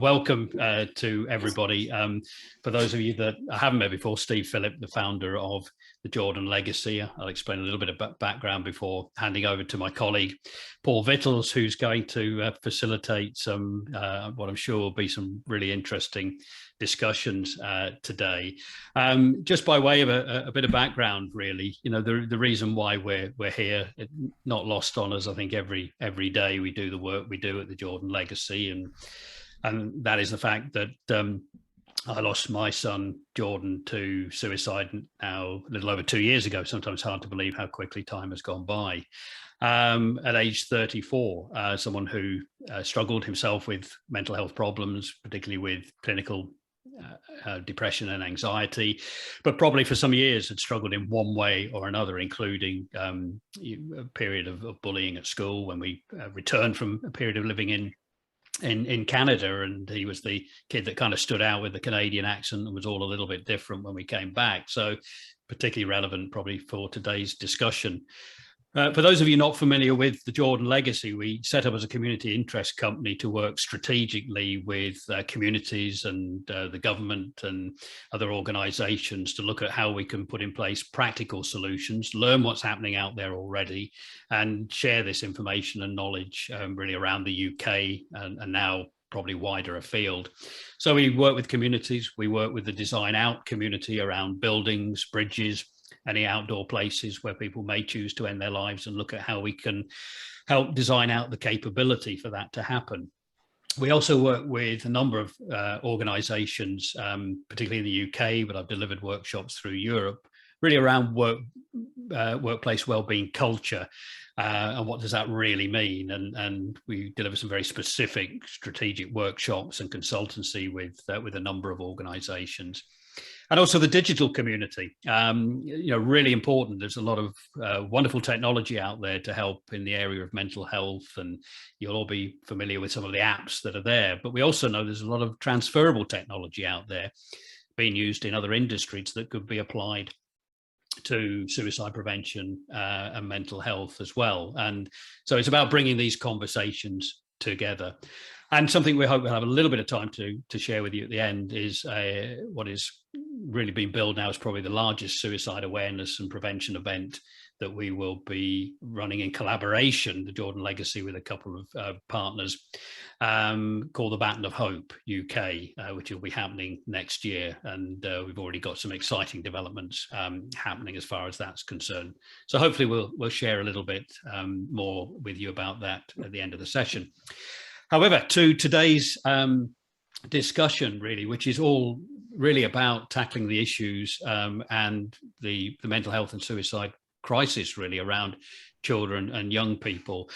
Welcome to everybody. For those of you that I haven't met before, Steve Phillip, the founder of the Jordan Legacy. I'll explain a little bit of background before handing over to my colleague, Paul Vittles, who's going to facilitate some, what I'm sure will be some really interesting discussions today. Just by way of a bit of background, really, you know, the reason why we're here, not lost on us. I think every day we do the work we do at the Jordan Legacy, and that is the fact that I lost my son, Jordan, to suicide now a little over 2 years ago. Sometimes hard to believe how quickly time has gone by. At age 34, someone who struggled himself with mental health problems, particularly with clinical depression and anxiety, but probably for some years had struggled in one way or another, including a period of bullying at school when we returned from a period of living in Canada, and he was the kid that kind of stood out with the Canadian accent and was all a little bit different when we came back. So particularly relevant probably for today's discussion. For those of you not familiar with the Jordan Legacy, we set up as a community interest company to work strategically with communities and the government and other organizations to look at how we can put in place practical solutions, learn what's happening out there already, and share this information and knowledge really around the UK and now probably wider afield. So we work with communities, we work with the Design Out community around buildings, bridges, any outdoor places where people may choose to end their lives, and look at how we can help design out the capability for that to happen. We also work with a number of organizations, particularly in the UK, but I've delivered workshops through Europe, really around workplace wellbeing culture, and what does that really mean? And we deliver some very specific strategic workshops and consultancy with a number of organizations. And also the digital community, you know, really important. There's a lot of wonderful technology out there to help in the area of mental health, and you'll all be familiar with some of the apps that are there. But we also know there's a lot of transferable technology out there being used in other industries that could be applied to suicide prevention and mental health as well. And so it's about bringing these conversations together. And something we hope we'll have a little bit of time to share with you at the end is what is really being billed now as probably the largest suicide awareness and prevention event that we will be running in collaboration, the Jordan Legacy, with a couple of partners, called the Baton of Hope UK, which will be happening next year. And we've already got some exciting developments happening as far as that's concerned. So hopefully we'll share a little bit more with you about that at the end of the session. However, to today's discussion, really, which is all really about tackling the issues and the mental health and suicide crisis, really, around children and young people.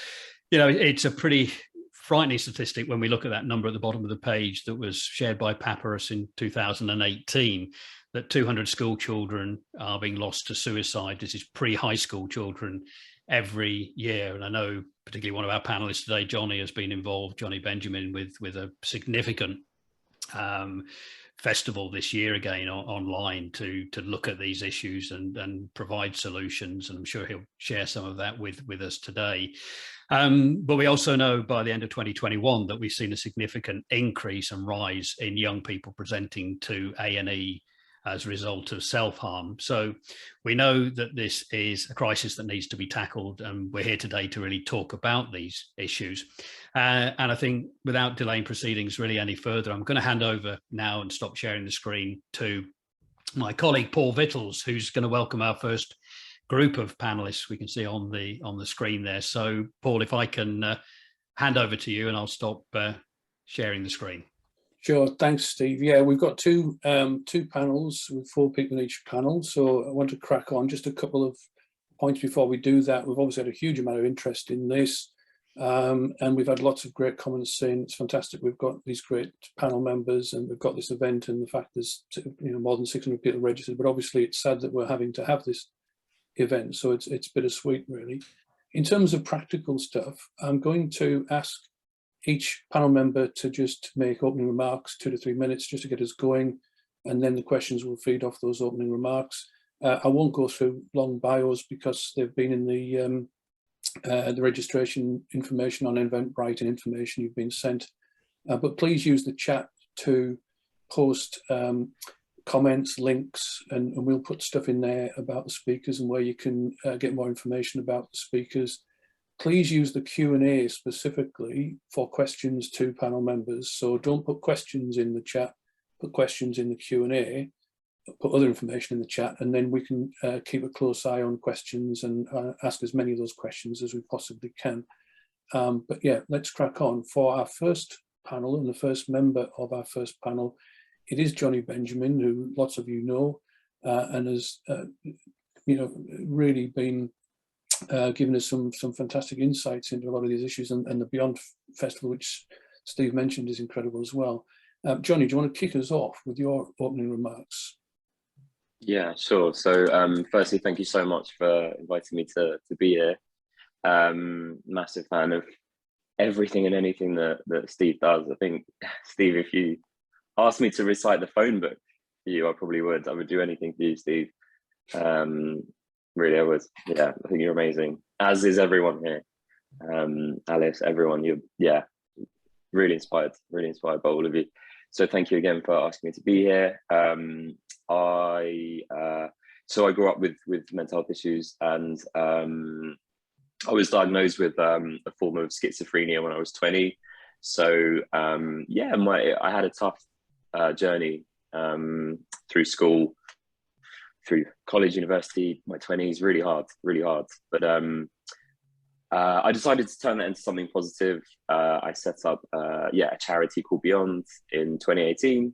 You know, it's a pretty frightening statistic when we look at that number at the bottom of the page that was shared by Papyrus in 2018, that 200 school children are being lost to suicide. This is pre-high school children every year. And I know particularly one of our panelists today, Johnny, has been involved, Johnny Benjamin, with a significant festival this year again online to look at these issues and provide solutions. And I'm sure he'll share some of that with us today. But we also know by the end of 2021 that we've seen a significant increase and rise in young people presenting to A&E as a result of self-harm. So we know that this is a crisis that needs to be tackled, and we're here today to really talk about these issues. And I think without delaying proceedings really any further, I'm going to hand over now and stop sharing the screen to my colleague, Paul Vittles, who's going to welcome our first group of panelists we can see on the screen there. So Paul, if I can hand over to you, and I'll stop sharing the screen. Sure, thanks, Steve. Yeah, we've got two panels with 4 people in each panel. So I want to crack on just a couple of points before we do that. We've obviously had a huge amount of interest in this, and we've had lots of great comments saying it's fantastic. We've got these great panel members, and we've got this event, and the fact there's more than 600 people registered. But obviously, it's sad that we're having to have this event, so it's bittersweet, really. In terms of practical stuff, I'm going to ask each panel member to just make opening remarks, 2 to 3 minutes, just to get us going, and then the questions will feed off those opening remarks. I won't go through long bios because they've been in the registration information on Eventbrite, and information you've been sent but please use the chat to post comments, links, and we'll put stuff in there about the speakers and where you can get more information about the speakers. Please use the Q&A specifically for questions to panel members. So don't put questions in the chat, put questions in the Q&A, put other information in the chat, and then we can keep a close eye on questions and ask as many of those questions as we possibly can. But yeah, let's crack on. For our first panel and the first member of our first panel, it is Johnny Benjamin, who lots of you know, and has really been giving us some fantastic insights into a lot of these issues, and the Beyond Festival, which Steve mentioned, is incredible as well. Johnny, do you want to kick us off with your opening remarks? Yeah, sure. So firstly, thank you so much for inviting me to be here. Massive fan of everything and anything that Steve does. I think, Steve, if you asked me to recite the phone book for you, I probably would. I would do anything for you, Steve. Really, I would. Yeah, I think you're amazing, as is everyone here. Alice, everyone, really inspired by all of you. So thank you again for asking me to be here. So I grew up with mental health issues, and I was diagnosed with a form of schizophrenia when I was 20. So I had a tough journey through school, through college, university, my 20s, really hard. But I decided to turn that into something positive. I set up a charity called Beyond in 2018,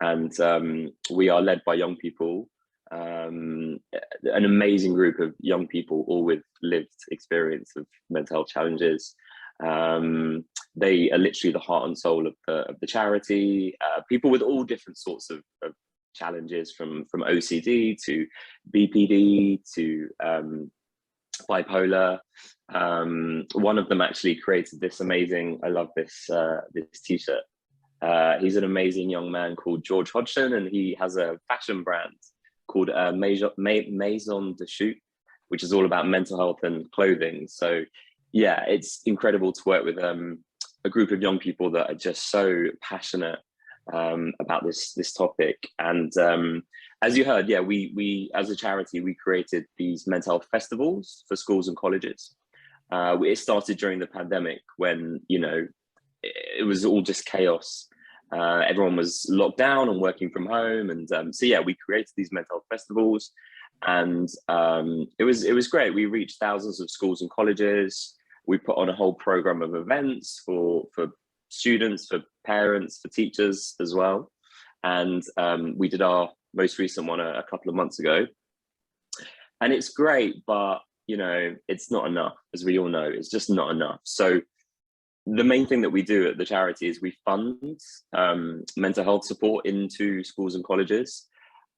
and we are led by young people, an amazing group of young people, all with lived experience of mental health challenges. They are literally the heart and soul of the charity. People with all different sorts of challenges, from OCD to BPD to bipolar. One of them actually created this amazing, I love this t-shirt. He's an amazing young man called George Hodgson, and he has a fashion brand called Maison de Shoot, which is all about mental health and clothing. So yeah, it's incredible to work with a group of young people that are just so passionate about this topic. And as you heard, we as a charity, we created these mental health festivals for schools and colleges. It started during the pandemic, when it was all just chaos. Everyone was locked down and working from home, and we created these mental health festivals, and it was great. We reached thousands of schools and colleges. We put on a whole program of events for students, for parents, for teachers as well. And we did our most recent one a couple of months ago, and it's great, but it's not enough. As we all know, it's just not enough. So the main thing that we do at the charity is we fund mental health support into schools and colleges,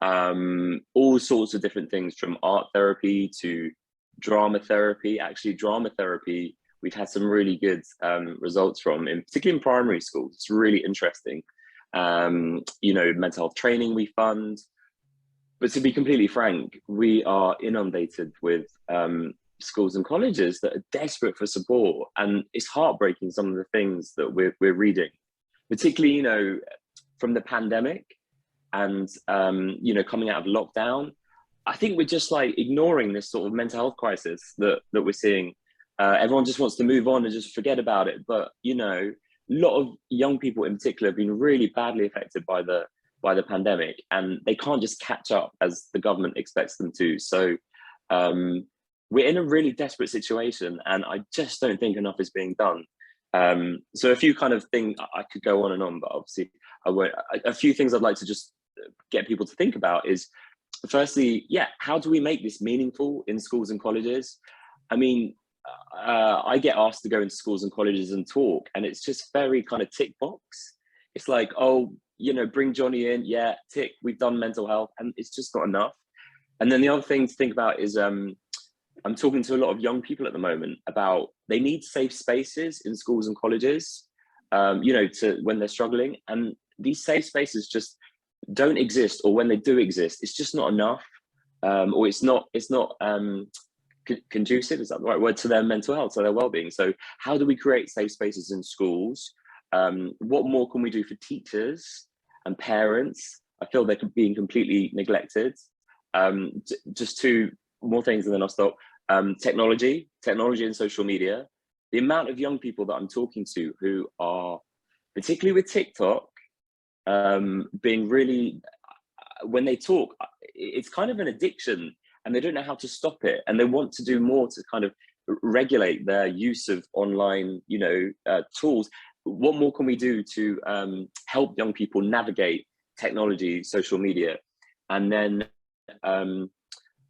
all sorts of different things, from art therapy to drama therapy. Actually, drama therapy, we've had some really good results from, particularly in primary schools. It's really interesting. Mental health training we fund. But to be completely frank, we are inundated with schools and colleges that are desperate for support, and it's heartbreaking, some of the things that we're reading, particularly from the pandemic and coming out of lockdown. I think we're just like ignoring this sort of mental health crisis that we're seeing. Everyone just wants to move on and just forget about it, but a lot of young people in particular have been really badly affected by the pandemic, and they can't just catch up as the government expects them to. So we're in a really desperate situation, and I just don't think enough is being done. So a few kind of things, I could go on and on, but obviously I won't. A few things I'd like to just get people to think about is, firstly, how do we make this meaningful in schools and colleges? I mean, I get asked to go into schools and colleges and talk, and it's just very kind of tick box. It's like, oh, bring Johnny in, tick, we've done mental health, and it's just not enough. And then the other thing to think about is, I'm talking to a lot of young people at the moment about they need safe spaces in schools and colleges, to when they're struggling, and these safe spaces just don't exist, or when they do exist, it's just not enough, or it's not conducive, is that the right word, to their mental health, to their well-being. So how do we create safe spaces in schools What more can we do for teachers and parents? I feel they're being completely neglected. Just two more things and then I'll stop. Technology and social media. The amount of young people that I'm talking to who are, particularly with TikTok, being really, when they talk, it's kind of an addiction and they don't know how to stop it. And they want to do more to kind of regulate their use of online, tools. What more can we do to help young people navigate technology, social media? And then, oh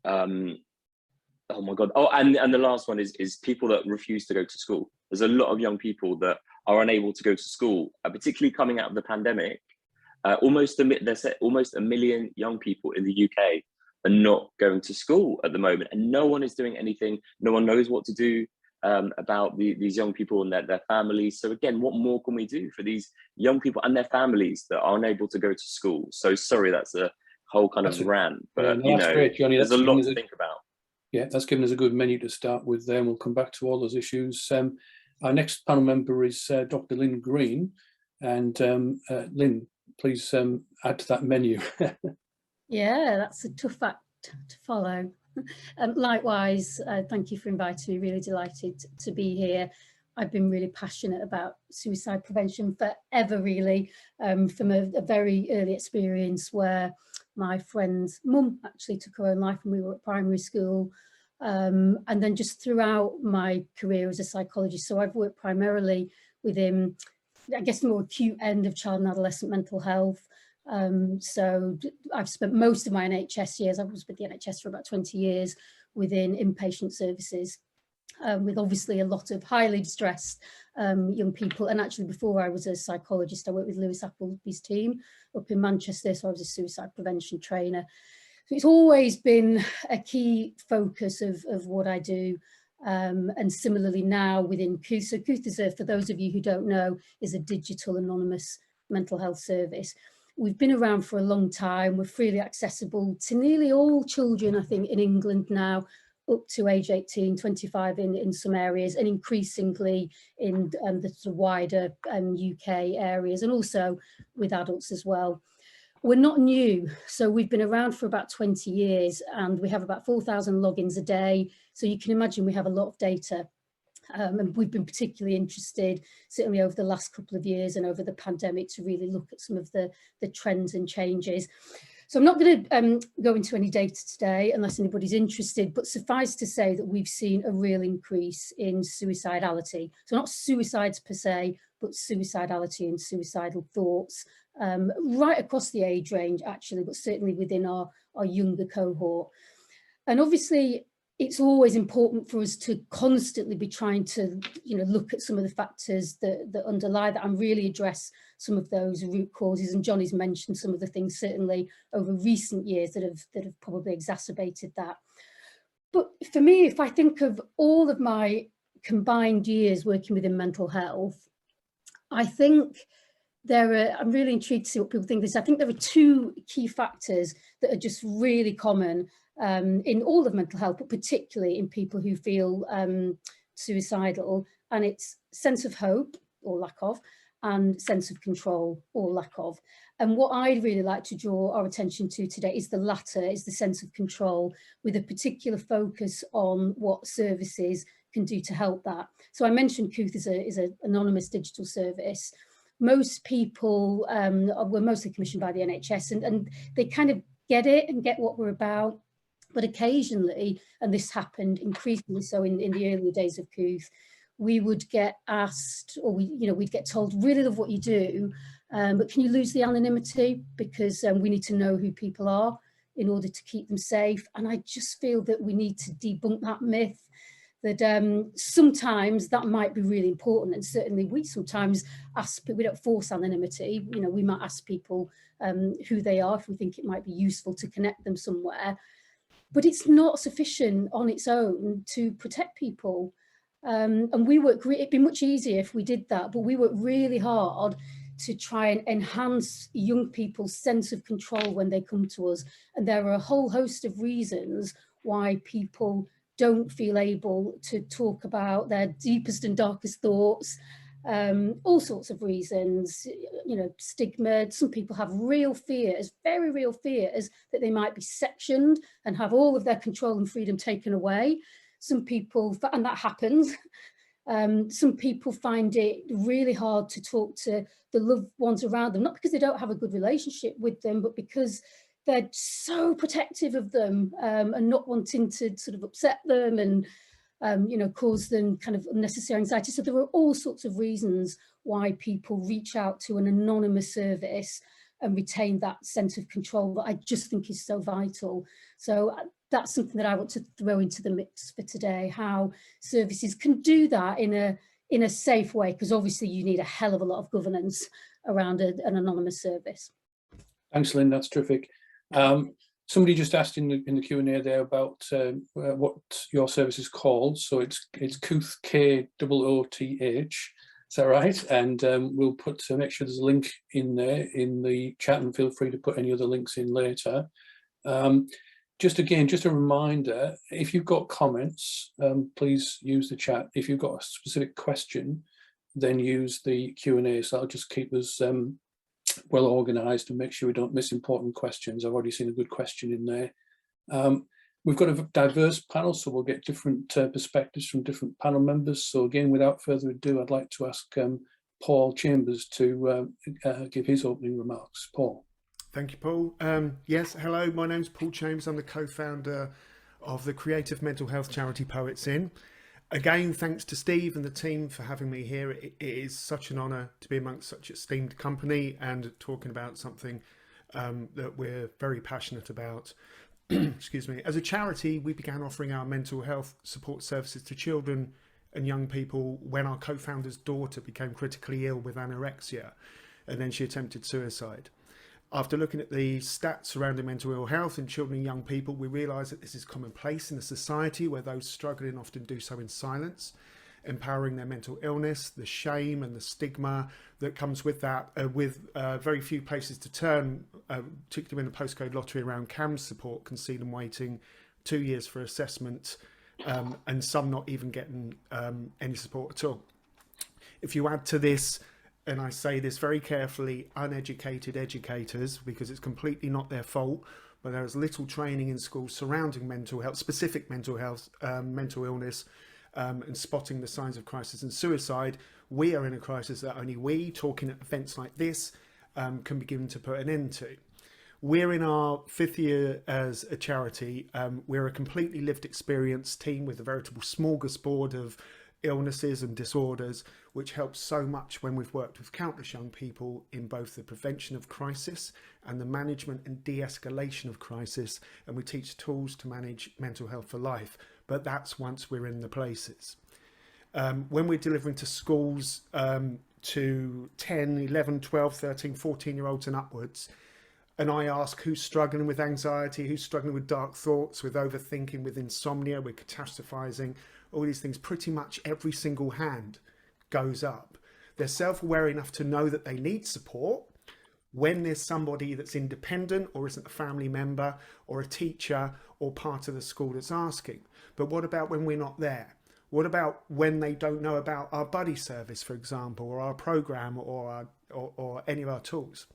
my God. Oh, and the last one is people that refuse to go to school. There's a lot of young people that are unable to go to school, particularly coming out of the pandemic. Almost a million young people in the UK are not going to school at the moment, and no one is doing anything. No one knows what to do about these young people and their families. So again, what more can we do for these young people and their families that are unable to go to school? So sorry, that's a whole kind of rant, but that's great, Johnny. There's a lot to think about. Yeah, that's given us a good menu to start with there, and we'll come back to all those issues. Our next panel member is Dr. Lynn Green. And Lynn, please add to that menu. Yeah, that's a tough act to follow. Likewise, thank you for inviting me. Really delighted to be here. I've been really passionate about suicide prevention forever, really, from a very early experience where my friend's mum actually took her own life when we were at primary school. And then just throughout my career as a psychologist. So I've worked primarily within, I guess, the more acute end of child and adolescent mental health. So I've spent most of my NHS years, I was with the NHS for about 20 years, within inpatient services, with obviously a lot of highly distressed young people. And actually before I was a psychologist, I worked with Lewis Appleby's team up in Manchester, so I was a suicide prevention trainer. So it's always been a key focus of what I do. And similarly now within Kooth. So Kooth is, for those of you who don't know, is a digital anonymous mental health service. We've been around for a long time. We're freely accessible to nearly all children, I think, in England now, up to age 18, 25 in some areas, and increasingly in the sort of wider UK areas, and also with adults as well. We're not new, so we've been around for about 20 years and we have about 4,000 logins a day. So you can imagine we have a lot of data. And we've been particularly interested, certainly over the last couple of years and over the pandemic, to really look at some of the trends and changes. So I'm not going to go into any data today unless anybody's interested, but suffice to say that we've seen a real increase in suicidality. So not suicides per se, but suicidality and suicidal thoughts right across the age range, actually, but certainly within our younger cohort. And obviously, it's always important for us to constantly be trying to, look at some of the factors that underlie that and really address some of those root causes. And Johnny's mentioned some of the things certainly over recent years that have probably exacerbated that. But for me, if I think of all of my combined years working within mental health, I think I'm really intrigued to see what people think of this. I think there are two key factors that are just really common in all of mental health, but particularly in people who feel suicidal, and it's sense of hope or lack of, and sense of control or lack of. And what I'd really like to draw our attention to today is the latter, is the sense of control, with a particular focus on what services can do to help that. So I mentioned Kooth is an anonymous digital service. Most people were mostly commissioned by the NHS, and they kind of get it and get what we're about. But occasionally, and this happened increasingly so in the earlier days of Kooth, we would get asked, or we'd get told, really love what you do, but can you lose the anonymity, because we need to know who people are in order to keep them safe. And I just feel that we need to debunk that myth, that sometimes that might be really important, and certainly we sometimes ask, we don't force anonymity, we might ask people who they are if we think it might be useful to connect them somewhere. But it's not sufficient on its own to protect people. And it'd be much easier if we did that, but we work really hard to try and enhance young people's sense of control when they come to us. And there are a whole host of reasons why people don't feel able to talk about their deepest and darkest thoughts. all sorts of reasons, you know, stigma. Some people have real fears, very real fears, that they might be sectioned and have all of their control and freedom taken away. Some people, and that happens, some people find it really hard to talk to the loved ones around them, not because they don't have a good relationship with them, but because they're so protective of them, and not wanting to sort of upset them and you know, cause them kind of unnecessary anxiety. So there are all sorts of reasons why people reach out to an anonymous service and retain that sense of control that I just think is so vital. So that's something that I want to throw into the mix for today, how services can do that in a safe way, because obviously you need a hell of a lot of governance around an anonymous service. Thanks, Lynn, that's terrific. Somebody just asked in the Q&A there about what your service is called. So it's Kooth, K-O-O-T-H. Is that right? And we'll put make sure there's a link in there in the chat, and feel free to put any other links in later. Just a reminder, if you've got comments, please use the chat. If you've got a specific question, then use the Q&A. So that'll just keep us well organised and make sure we don't miss important questions. I've already seen a good question in there. We've got a diverse panel, so we'll get different perspectives from different panel members. So again, without further ado, I'd like to ask Paul Chambers to give his opening remarks. Paul. Thank you, Paul. Yes, hello, my name's Paul Chambers. I'm the co-founder of the creative mental health charity Poets In. Again, thanks to Steve and the team for having me here. It is such an honour to be amongst such an esteemed company and talking about something that we're very passionate about. Excuse me. As a charity, we began offering our mental health support services to children and young people when our co-founder's daughter became critically ill with anorexia, and then she attempted suicide. After looking at the stats surrounding mental ill health in children and young people, we realise that this is commonplace in a society where those struggling often do so in silence, empowering their mental illness, the shame and the stigma that comes with that, with very few places to turn, particularly in the postcode lottery around CAMS support, concealing waiting 2 years for assessment, and some not even getting any support at all. If you add to this, and I say this very carefully, uneducated educators, because it's completely not their fault, but there is little training in schools surrounding mental health, specific mental health, mental illness, and spotting the signs of crisis and suicide. We are in a crisis that only we, talking at events like this, can begin to put an end to. We're in our 5th year as a charity. We're a completely lived experience team with a veritable smorgasbord of illnesses and disorders, which helps so much when we've worked with countless young people in both the prevention of crisis and the management and de-escalation of crisis, and we teach tools to manage mental health for life, but that's once we're in the places. When we're delivering to schools to 10, 11, 12, 13, 14-year-olds and upwards, and I ask who's struggling with anxiety, who's struggling with dark thoughts, with overthinking, with insomnia, with catastrophizing, all these things, pretty much every single hand goes up. They're self-aware enough to know that they need support when there's somebody that's independent or isn't a family member or a teacher or part of the school that's asking. But what about when we're not there? What about when they don't know about our buddy service, for example, or our program or any of our tools?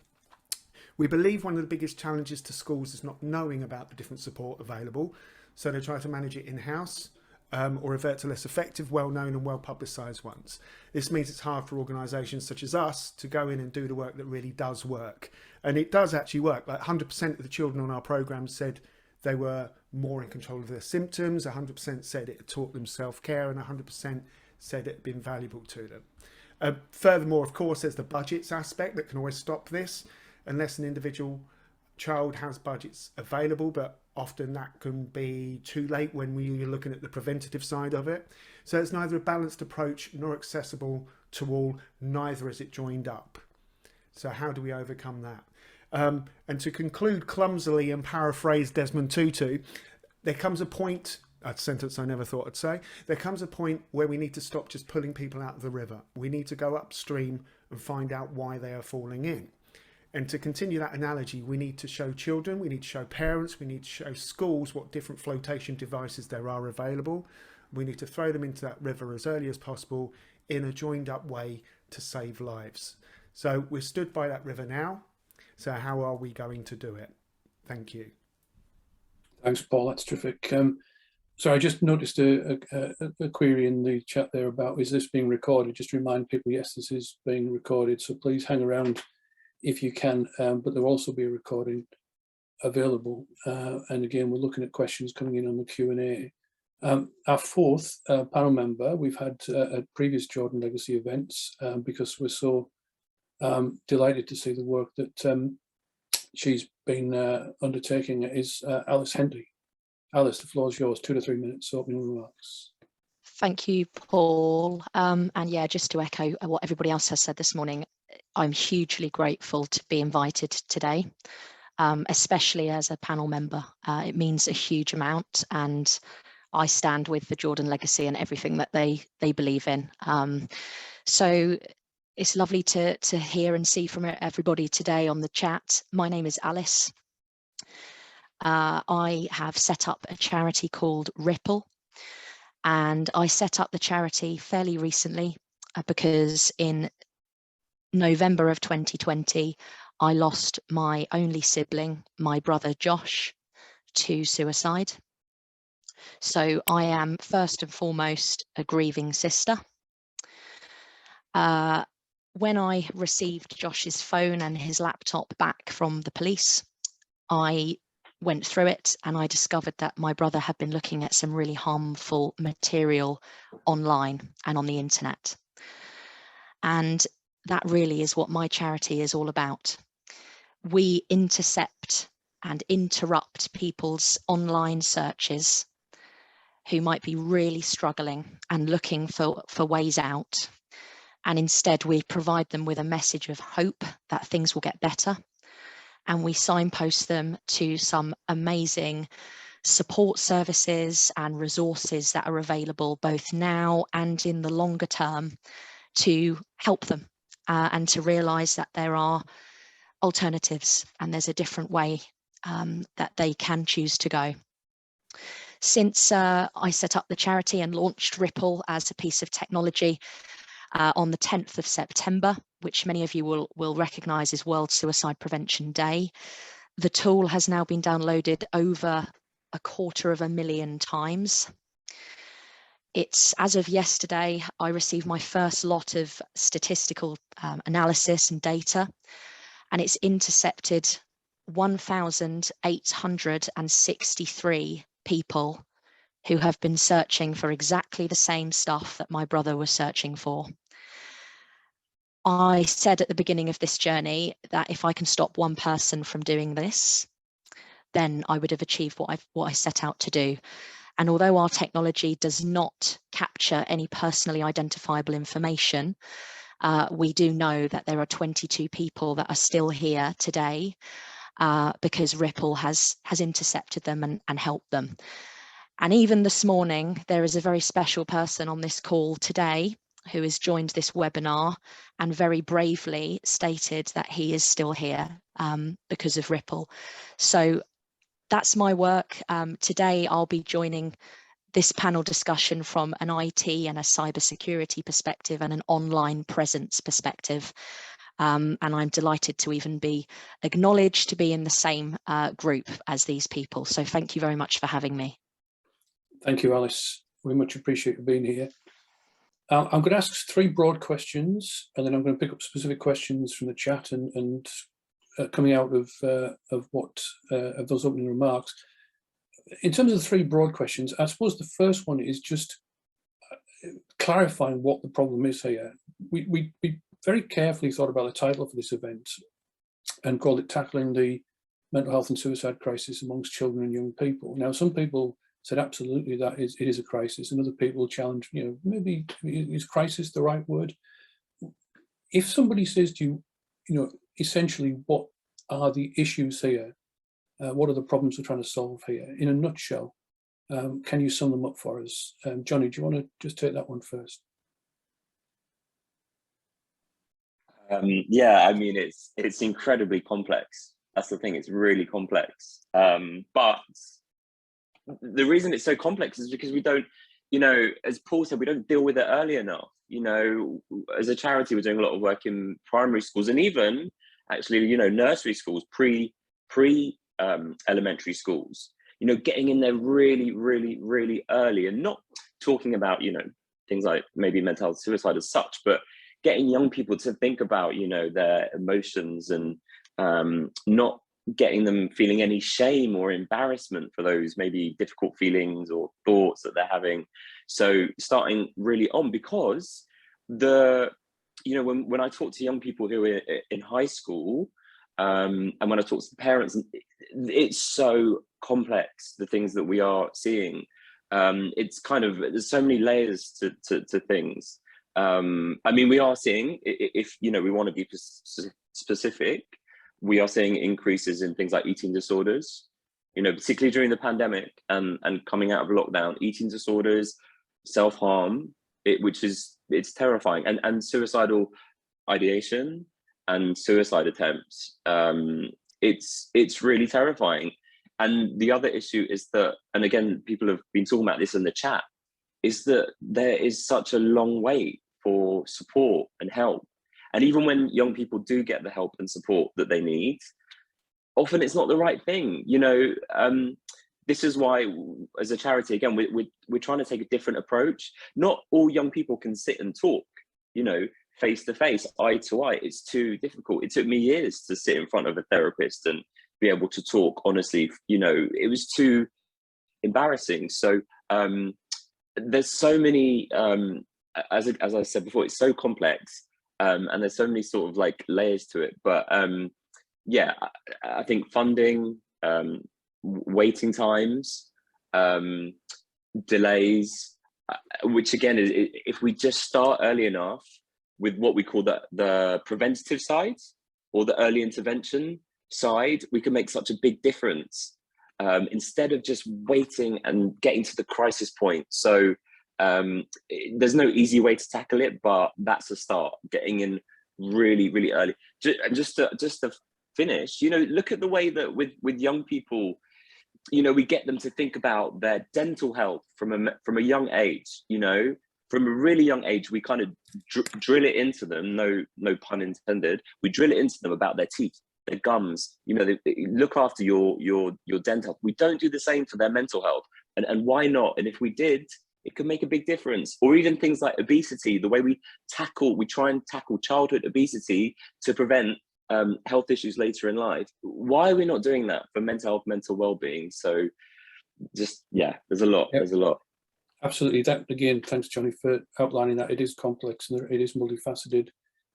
We believe one of the biggest challenges to schools is not knowing about the different support available, so they try to manage it in-house, or revert to less effective, well-known and well-publicised ones. This means it's hard for organisations such as us to go in and do the work that really does work. And it does actually work. Like 100% of the children on our programme said they were more in control of their symptoms, 100% said it taught them self-care, and 100% said it had been valuable to them. Furthermore, of course, there's the budgets aspect that can always stop this, unless an individual child has budgets available, but often that can be too late when you're looking at the preventative side of it. So it's neither a balanced approach nor accessible to all, neither is it joined up. So how do we overcome that? And to conclude clumsily and paraphrase Desmond Tutu, there comes a point, a sentence I never thought I'd say, there comes a point where we need to stop just pulling people out of the river. We need to go upstream and find out why they are falling in. And to continue that analogy, we need to show children, we need to show parents, we need to show schools what different flotation devices there are available. We need to throw them into that river as early as possible in a joined up way to save lives. So we're stood by that river now. So how are we going to do it? Thank you. Thanks, Paul. That's terrific. So I just noticed a query in the chat there about, is this being recorded? Just to remind people, yes, this is being recorded. So please hang around if you can, but there'll also be a recording available. And again, we're looking at questions coming in on the Q&A. Our fourth panel member, we've had at previous Jordan Legacy events, because we're so delighted to see the work that she's been undertaking, is Alice Henty. Alice, the floor is yours. 2 to 3 minutes opening remarks. Thank you, Paul. And yeah, just to echo what everybody else has said this morning, I'm hugely grateful to be invited today, especially as a panel member. It means a huge amount, and I stand with the Jordan Legacy and everything that they believe in. So it's lovely to hear and see from everybody today on the chat. My name is Alice. I have set up a charity called Ripple, and I set up the charity fairly recently because in November of 2020, I lost my only sibling, my brother Josh, to suicide. So I am first and foremost a grieving sister. When I received Josh's phone and his laptop back from the police, I went through it and I discovered that my brother had been looking at some really harmful material online and on the internet. And that really is what my charity is all about. We intercept and interrupt people's online searches who might be really struggling and looking for ways out. And instead we provide them with a message of hope that things will get better. And we signpost them to some amazing support services and resources that are available both now and in the longer term to help them and to realise that there are alternatives and there's a different way that they can choose to go. Since I set up the charity and launched Ripple as a piece of technology on the 10th of September, which many of you will recognise as World Suicide Prevention Day, the tool has now been downloaded over 250,000 times. It's, as of yesterday, I received my first lot of statistical analysis and data, and it's intercepted 1,863 people who have been searching for exactly the same stuff that my brother was searching for. I said at the beginning of this journey that if I can stop one person from doing this, then I would have achieved what I set out to do. And although our technology does not capture any personally identifiable information, we do know that there are 22 people that are still here today because Ripple has intercepted them and helped them. And even this morning, there is a very special person on this call today who has joined this webinar and very bravely stated that he is still here because of Ripple. So that's my work. Today, I'll be joining this panel discussion from an IT and a cybersecurity perspective and an online presence perspective. And I'm delighted to even be acknowledged to be in the same group as these people. So thank you very much for having me. Thank you, Alice. We much appreciate you being here. I'm going to ask 3 broad questions, and then I'm going to pick up specific questions from the chat and coming out of those opening remarks. In terms of the 3 broad questions, I suppose the first one is just clarifying what the problem is here. We very carefully thought about the title for this event and called it Tackling the Mental Health and Suicide Crisis Amongst Children and Young People. Now, some people said absolutely that it is a crisis, and other people challenge, maybe is crisis the right word? If somebody says to you, essentially what are the issues here? What are the problems we're trying to solve here? In a nutshell, can you sum them up for us? Johnny, do you want to just take that one first? Yeah, I mean, it's incredibly complex. That's the thing, it's really complex. But the reason it's so complex is because we don't, you know, as Paul said, we don't deal with it early enough. You know, as a charity, we're doing a lot of work in primary schools, and even actually, you know, nursery schools, pre elementary schools, you know, getting in there really, really, really early, and not talking about, you know, things like maybe mental health, suicide as such, but getting young people to think about, you know, their emotions, and not getting them feeling any shame or embarrassment for those maybe difficult feelings or thoughts that they're having. So starting really on, because you know, when I talk to young people who are in high school, and when I talk to the parents, it's so complex, the things that we are seeing. It's kind of, there's so many layers to things. I mean, we are seeing, if you know, we want to be specific, we are seeing increases in things like eating disorders, you know, particularly during the pandemic and coming out of lockdown. Eating disorders, self-harm, it's terrifying, and suicidal ideation and suicide attempts. It's really terrifying. And the other issue is that, and again, people have been talking about this in the chat, is that there is such a long wait for support and help. And even when young people do get the help and support that they need, often it's not the right thing. You know, this is why, as a charity, again, we're trying to take a different approach. Not all young people can sit and talk, you know, face to face, eye to eye. It's too difficult. It took me years to sit in front of a therapist and be able to talk honestly. You know, it was too embarrassing. So there's so many, as I said before, it's so complex. And there's so many sort of like layers to it, but yeah, I think funding, waiting times, delays, which again is, if we just start early enough with what we call the preventative side or the early intervention side, we can make such a big difference, instead of just waiting and getting to the crisis point. So there's no easy way to tackle it, but that's a start, getting in really, really early. Just to finish, you know, look at the way that with young people, you know, we get them to think about their dental health from a young age. You know, from a really young age, we kind of drill it into them, no pun intended, we drill it into them about their teeth, their gums, you know, they look after your dental health. We don't do the same for their mental health, and why not? And if we did, it could make a big difference. Or even things like obesity, the way we try and tackle childhood obesity to prevent health issues later in life. Why are we not doing that for mental health, mental well-being? So just, yeah, there's a lot. Yep. There's a lot. Absolutely. That, again, thanks, Johnny, for outlining that. It is complex and it is multifaceted.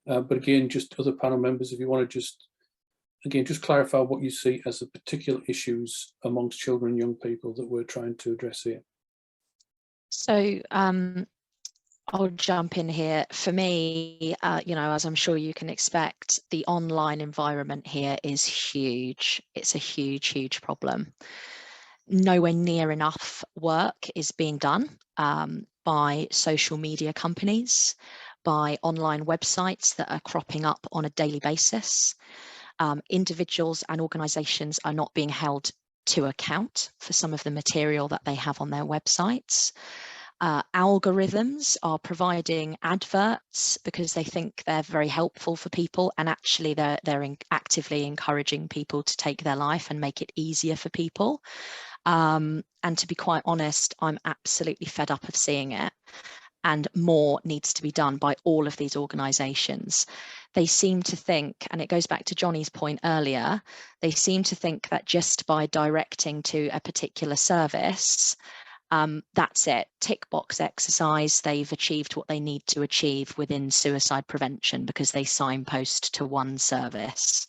But again, just other panel members, if you want to just clarify what you see as the particular issues amongst children and young people that we're trying to address here. So I'll jump in here. For me, you know, as I'm sure you can expect, the online environment here is huge. It's a huge, huge problem. Nowhere near enough work is being done by social media companies, by online websites that are cropping up on a daily basis. Individuals and organisations are not being held to account for some of the material that they have on their websites. Algorithms are providing adverts because they think they're very helpful for people, and actually they're actively encouraging people to take their life and make it easier for people. And to be quite honest, I'm absolutely fed up of seeing it, and more needs to be done by all of these organisations. They seem to think, and it goes back to Johnny's point earlier, they seem to think that just by directing to a particular service, that's it, tick box exercise, they've achieved what they need to achieve within suicide prevention because they signpost to one service.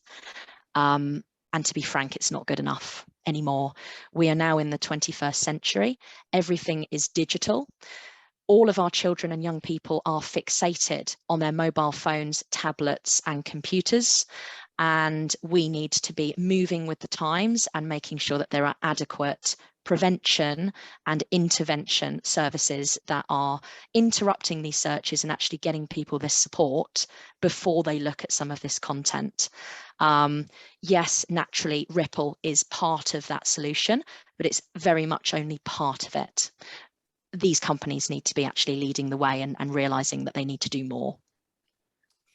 And to be frank, it's not good enough anymore. We are now in the 21st century. Everything is digital. All of our children and young people are fixated on their mobile phones, tablets, and computers. And we need to be moving with the times and making sure that there are adequate prevention and intervention services that are interrupting these searches and actually getting people this support before they look at some of this content. Yes, naturally, Ripple is part of that solution, but it's very much only part of it. these companies need to be actually leading the way and realizing that they need to do more.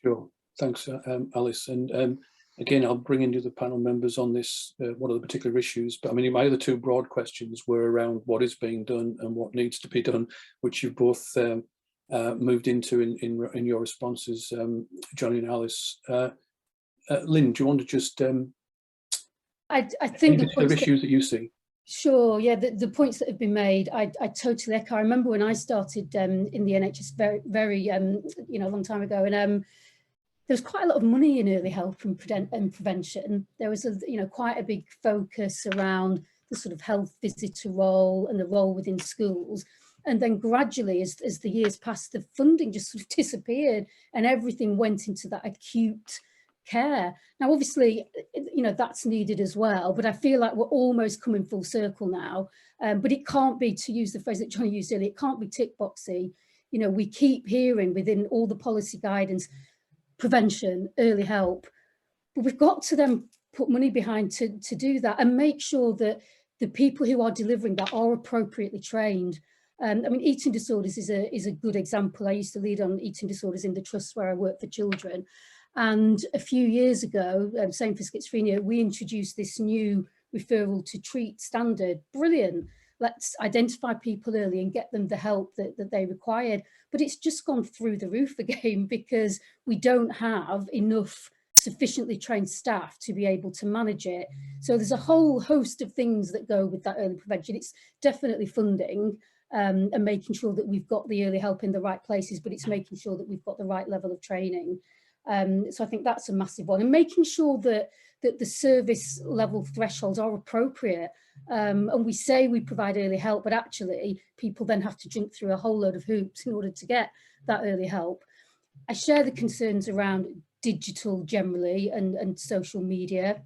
Sure. Thanks, Alice. And again, I'll bring in the other panel members on this, what are the particular issues. But I mean, my other two broad questions were around what is being done and what needs to be done, which you both moved into in your responses, Johnny and Alice. Lynn, do you want to just I think the issues that you see? Sure, yeah, the points that have been made, I totally echo. I remember when I started in the NHS very long time ago, and there was quite a lot of money in early health and prevention. There was quite a big focus around the sort of health visitor role and the role within schools. And then gradually, as the years passed, the funding just sort of disappeared, and everything went into that acute care. Now, obviously, that's needed as well, but I feel like we're almost coming full circle now. But it can't be, to use the phrase that Johnny used earlier, it can't be tick boxy. We keep hearing within all the policy guidance, prevention, early help, but we've got to then put money behind to do that and make sure that the people who are delivering that are appropriately trained. I mean, eating disorders is a good example. I used to lead on eating disorders in the trust where I work for children. And a few years ago, same for schizophrenia, we introduced this new referral to treat standard. Brilliant. Let's identify people early and get them the help that they required. But it's just gone through the roof again because we don't have enough sufficiently trained staff to be able to manage it. So there's a whole host of things that go with that early prevention. It's definitely funding and making sure that we've got the early help in the right places, but it's making sure that we've got the right level of training. So I think that's a massive one, and making sure that the service level thresholds are appropriate. And we say we provide early help, but actually people then have to jump through a whole load of hoops in order to get that early help. I share the concerns around digital generally and social media.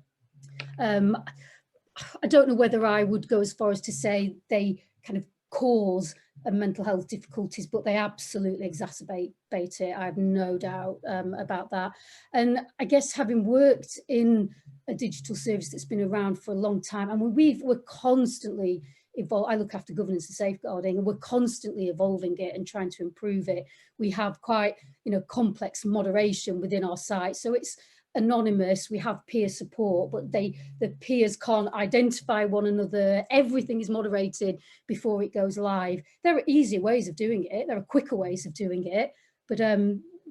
I don't know whether I would go as far as to say they kind of cause mental health difficulties, but they absolutely exacerbate it. I have no doubt about that. And I guess having worked in a digital service that's been around for a long time, and we're constantly evolve. I look after governance and safeguarding, and we're constantly evolving it and trying to improve it. We have quite complex moderation within our site, so it's anonymous. We have peer support, but the peers can't identify one another. Everything is moderated before it goes live. There are easier ways of doing it. There are quicker ways of doing it, but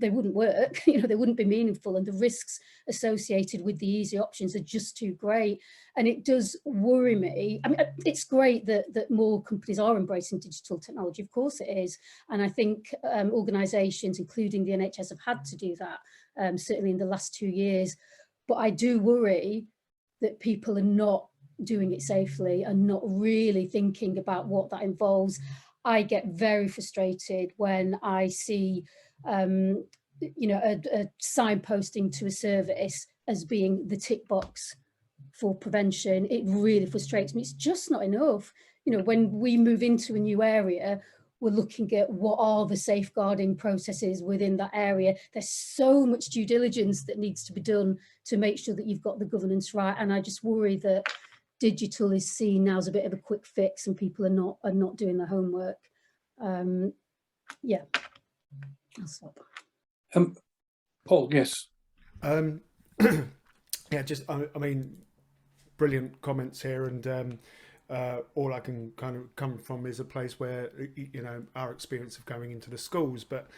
they wouldn't work. They wouldn't be meaningful, and the risks associated with the easy options are just too great. And it does worry me. I mean, it's great that more companies are embracing digital technology. Of course it is, and I think organisations, including the NHS, have had to do that. Certainly in the last 2 years, but I do worry that people are not doing it safely and not really thinking about what that involves. I get very frustrated when I see a signposting to a service as being the tick box for prevention. It really frustrates me. It's just not enough. When we move into a new area, we're looking at what are the safeguarding processes within that area. There's so much due diligence that needs to be done to make sure that you've got the governance right. And I just worry that digital is seen now as a bit of a quick fix, and people are not doing their homework. Yeah, I'll stop. Paul, yes. Yeah, just I mean, brilliant comments here, and all I can kind of come from is a place where our experience of going into the schools, but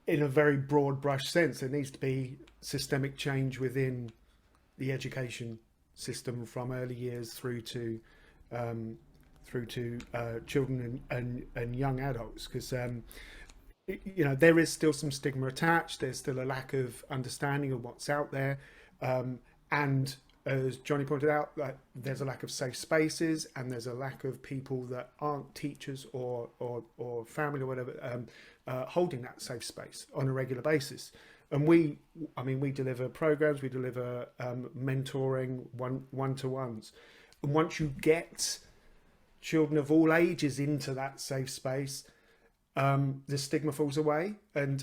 in a very broad brush sense, there needs to be systemic change within the education system from early years through to children and young adults, because there is still some stigma attached. There's still a lack of understanding of what's out there, and as Johnny pointed out, there's a lack of safe spaces, and there's a lack of people that aren't teachers or family or whatever holding that safe space on a regular basis. And we deliver programs, we deliver mentoring, one-to-ones, and once you get children of all ages into that safe space, the stigma falls away, and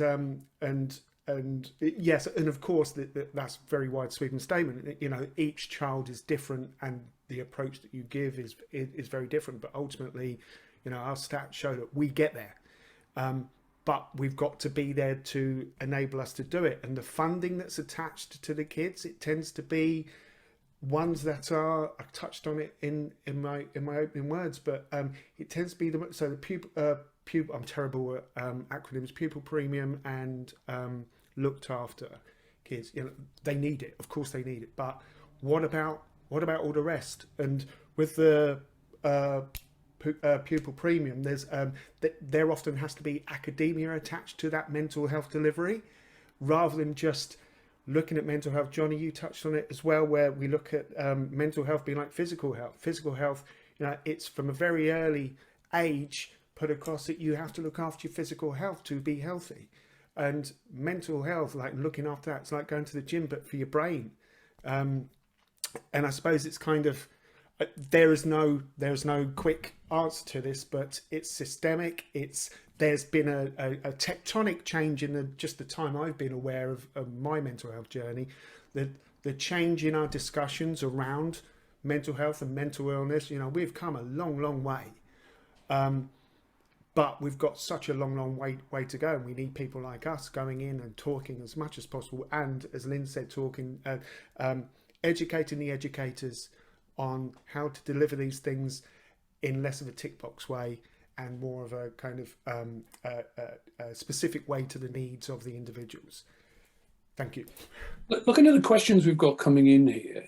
yes, and of course that's a very wide sweeping statement. Each child is different, and the approach that you give is very different. But ultimately, You know, our stats show that we get there. But we've got to be there to enable us to do it. And the funding that's attached to the kids, it tends to be ones that are, I touched on it in my opening words, but it tends to be the pupil, I'm terrible at acronyms, pupil premium and looked after kids. You know, they need it, of course they need it, but what about all the rest? And with the pupil premium, there often has to be academia attached to that mental health delivery, rather than just looking at mental health. Johnny, you touched on it as well, where we look at mental health being like physical health. Physical health, you know, it's from a very early age put across that you have to look after your physical health to be healthy. And mental health, like looking after that, it's like going to the gym, but for your brain. And I suppose it's kind of, there's no quick answer to this, but it's systemic. There's been a tectonic change in just the time I've been aware of my mental health journey. The change in our discussions around mental health and mental illness, you know, we've come a long way. But we've got such a long way to go, and we need people like us going in and talking as much as possible, and as Lynn said, educating the educators on how to deliver these things in less of a tick box way and more of a kind of a specific way to the needs of the individuals. Thank you. Looking at the questions we've got coming in here,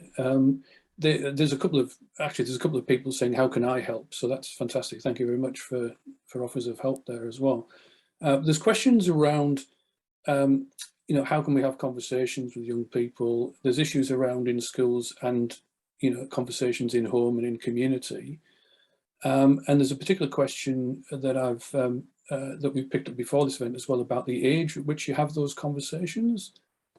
there's a couple of people saying, how can I help? So that's fantastic. Thank you very much for offers of help there as well. There's questions around, you know, how can we have conversations with young people? There's issues around in schools and, you know, conversations in home and in community. And there's a particular question that that we've picked up before this event as well, about the age at which you have those conversations.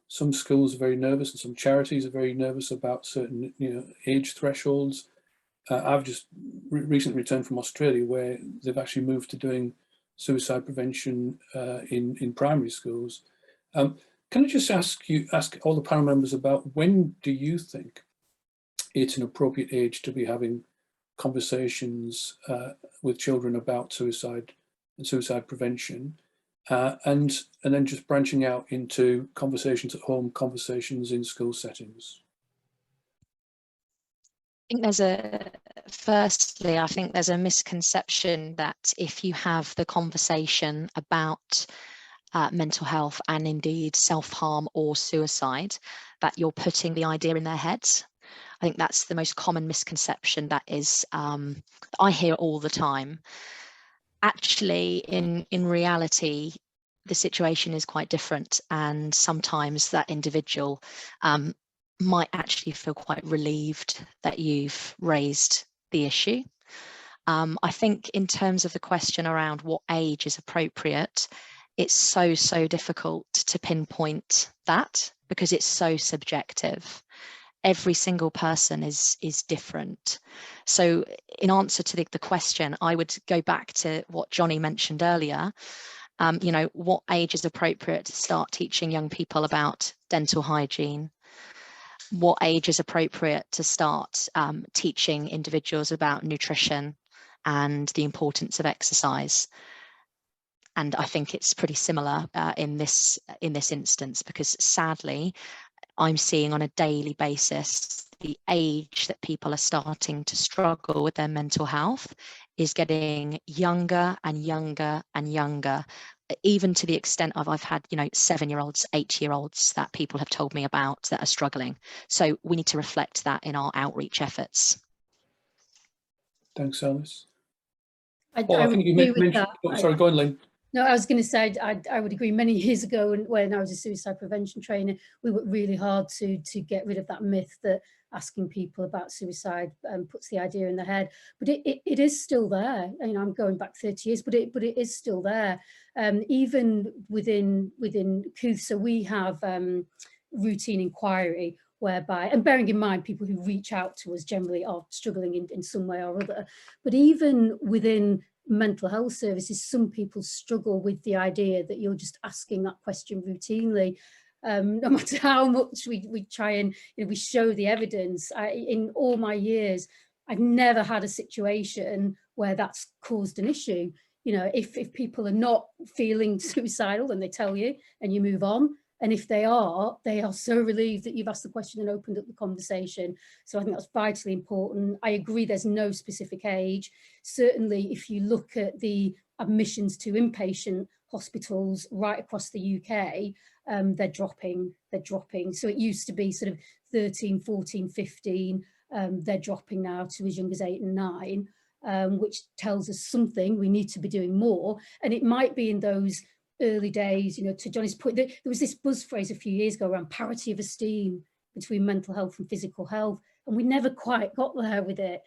Some schools are very nervous, and some charities are very nervous about certain, you know, age thresholds. I've just recently returned from Australia, where they've actually moved to doing suicide prevention in primary schools. Can I just ask all the panel members about, when do you think it's an appropriate age to be having conversations with children about suicide and suicide prevention, and then just branching out into conversations at home, conversations in school settings? I think there's a misconception that if you have the conversation about mental health and indeed self-harm or suicide, that you're putting the idea in their heads. I think that's the most common misconception that is I hear all the time. Actually, in reality, the situation is quite different, and sometimes that individual might actually feel quite relieved that you've raised the issue. I think in terms of the question around what age is appropriate, it's so difficult to pinpoint that, because it's so subjective. Every single person is different. So in answer to the question, I would go back to what Johnny mentioned earlier. You know, what age is appropriate to start teaching young people about dental hygiene? What age is appropriate to start teaching individuals about nutrition and the importance of exercise? And I think it's pretty similar in this instance, because sadly, I'm seeing on a daily basis the age that people are starting to struggle with their mental health is getting younger and younger and younger, even to the extent of, I've had, you know, 7-year-olds, 8-year-olds that people have told me about that are struggling. So we need to reflect that in our outreach efforts. Thanks, Alice. I think you mentioned that. Oh, sorry, go on, Lynn. No, I was going to say, I would agree. Many years ago, when I was a suicide prevention trainer, we worked really hard to get rid of that myth that asking people about suicide puts the idea in their head. But it is still there. You know, I'm going back 30 years, but it is still there. Even within COOTH, so we have routine inquiry, whereby, and bearing in mind, people who reach out to us generally are struggling in some way or other. But even within mental health services, some people struggle with the idea that you're just asking that question routinely. No matter how much we try and, you know, we show the evidence. In all my years, I've never had a situation where that's caused an issue. You know, if people are not feeling suicidal, then they tell you and you move on. And if they are so relieved that you've asked the question and opened up the conversation. So I think that's vitally important. I agree there's no specific age. Certainly, if you look at the admissions to inpatient hospitals right across the UK, they're dropping. So it used to be sort of 13, 14, 15. They're dropping now to as young as 8 and 9, which tells us something. We need to be doing more. And it might be in those early days, you know, to Johnny's point, there was this buzz phrase a few years ago around parity of esteem between mental health and physical health, and we never quite got there with it.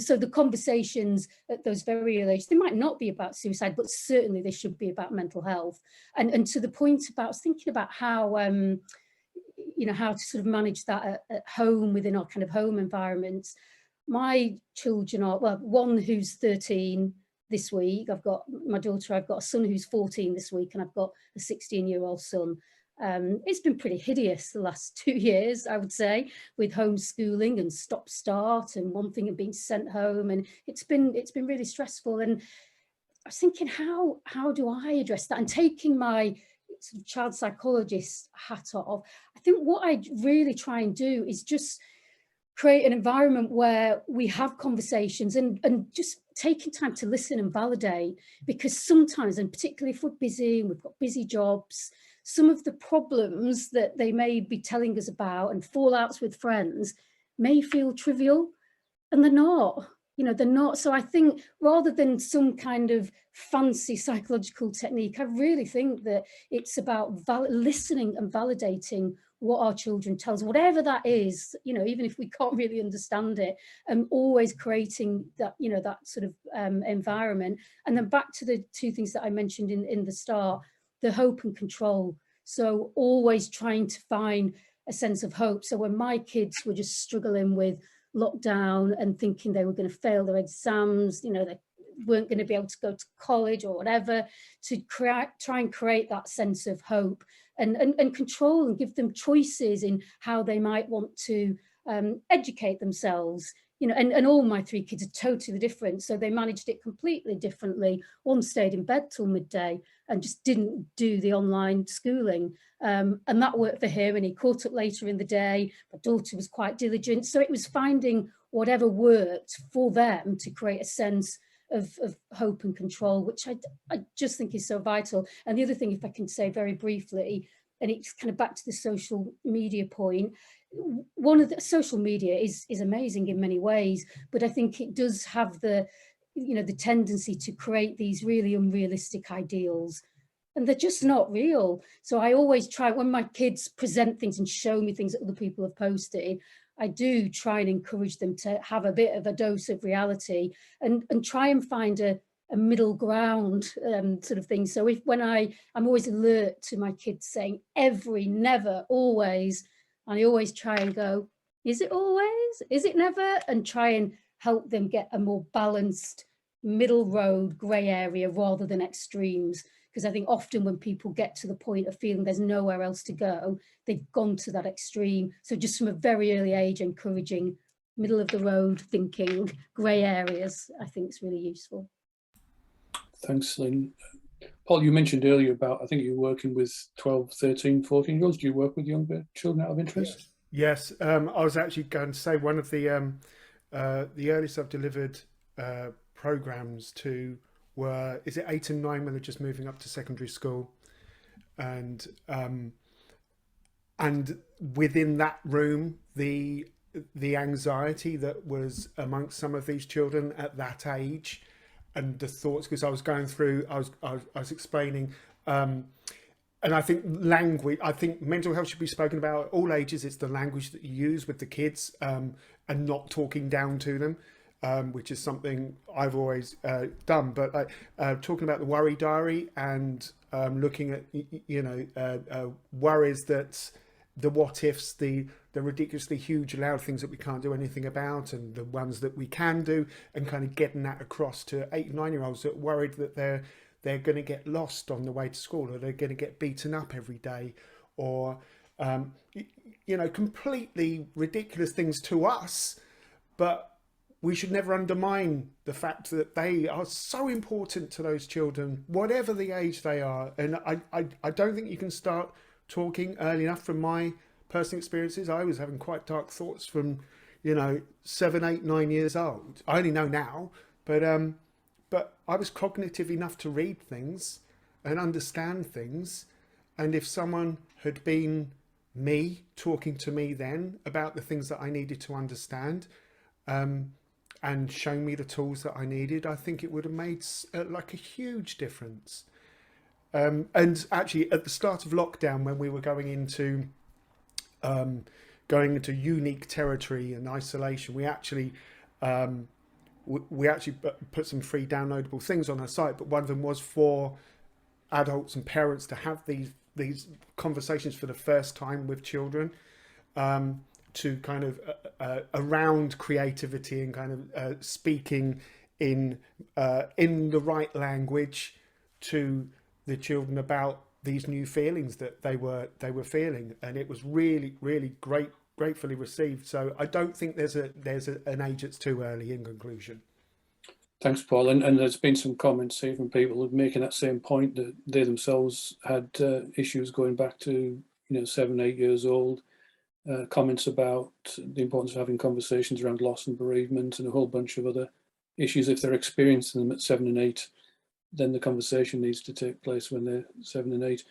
So the conversations at those very early ages, they might not be about suicide, but certainly they should be about mental health. And to the point about, I was thinking about how, you know, how to sort of manage that at home, within our kind of home environments. My children are, well, one who's 13 this week. I've got my daughter, I've got a son who's 14 this week, and I've got a 16-year-old son. It's been pretty hideous the last 2 years, I would say, with homeschooling and stop-start and one thing and being sent home, and it's been really stressful. And I was thinking, how do I address that? And taking my sort of child psychologist hat off, I think what I really try and do is just create an environment where we have conversations and just taking time to listen and validate, because sometimes, and particularly if we're busy and we've got busy jobs, some of the problems that they may be telling us about and fallouts with friends may feel trivial, and they're not. You know, they're not. So I think rather than some kind of fancy psychological technique, I really think that it's about listening and validating what our children tell us, whatever that is, you know, even if we can't really understand it, and always creating that, you know, that sort of environment. And then back to the two things that I mentioned in the start, the hope and control. So always trying to find a sense of hope. So when my kids were just struggling with lockdown and thinking they were going to fail their exams, you know, they weren't going to be able to go to college or whatever, to try and create that sense of hope and control, and give them choices in how they might want to educate themselves. You know, and all my 3 kids are totally different, so they managed it completely differently. One stayed in bed till midday and just didn't do the online schooling, and that worked for him, and he caught up later in the day. My daughter was quite diligent, so it was finding whatever worked for them to create a sense of hope and control, which I just think is so vital. And the other thing, if I can say very briefly, and it's kind of back to the social media point, one of the social media is amazing in many ways, but I think it does have the, you know, the tendency to create these really unrealistic ideals, and they're just not real. So I always try, when my kids present things and show me things that other people have posted, I do try and encourage them to have a bit of a dose of reality and try and find a middle ground sort of thing. So when I'm always alert to my kids saying every, never, always, and I always try and go, is it always? Is it never? And try and help them get a more balanced middle road, grey area, rather than extremes. Because I think often when people get to the point of feeling there's nowhere else to go, they've gone to that extreme. So just from a very early age, encouraging middle of the road thinking, grey areas, I think is really useful. Thanks, Lynn. Paul, you mentioned earlier about, I think you're working with 12, 13, 14-year-olds. Do you work with younger children out of interest? Yes, I was actually going to say one of the earliest I've delivered programs to were, is it 8 and 9, when they're just moving up to secondary school, and within that room, the anxiety that was amongst some of these children at that age, and the thoughts, because I was going through, I was explaining, and I think language, I think mental health should be spoken about at all ages. It's the language that you use with the kids, and not talking down to them. Which is something I've always done, but talking about the worry diary and looking at, you know, worries, that the what ifs, the ridiculously huge loud things that we can't do anything about, and the ones that we can do, and kind of getting that across to 8 and 9-year-olds that are worried that they're going to get lost on the way to school, or they're going to get beaten up every day, or you know, completely ridiculous things to us, but we should never undermine the fact that they are so important to those children, whatever the age they are. And I don't think you can start talking early enough. From my personal experiences, I was having quite dark thoughts from, you know, 7, 8, 9 years old. I only know now, but I was cognitive enough to read things and understand things. And if someone had been me, talking to me then about the things that I needed to understand, and showing me the tools that I needed, I think it would have made like a huge difference. And actually, at the start of lockdown, when we were going into unique territory and isolation, we actually put some free downloadable things on our site. But one of them was for adults and parents to have these conversations for the first time with children, to kind of around creativity and kind of speaking in the right language to the children about these new feelings that they were feeling. And it was really, really gratefully received. So I don't think there's an age that's too early, in conclusion. Thanks, Paul. And there's been some comments here from people making that same point, that they themselves had issues going back to 7, 8 years old. Comments about the importance of having conversations around loss and bereavement and a whole bunch of other issues. If they're experiencing them at 7 and 8, then the conversation needs to take place when they're 7 and 8.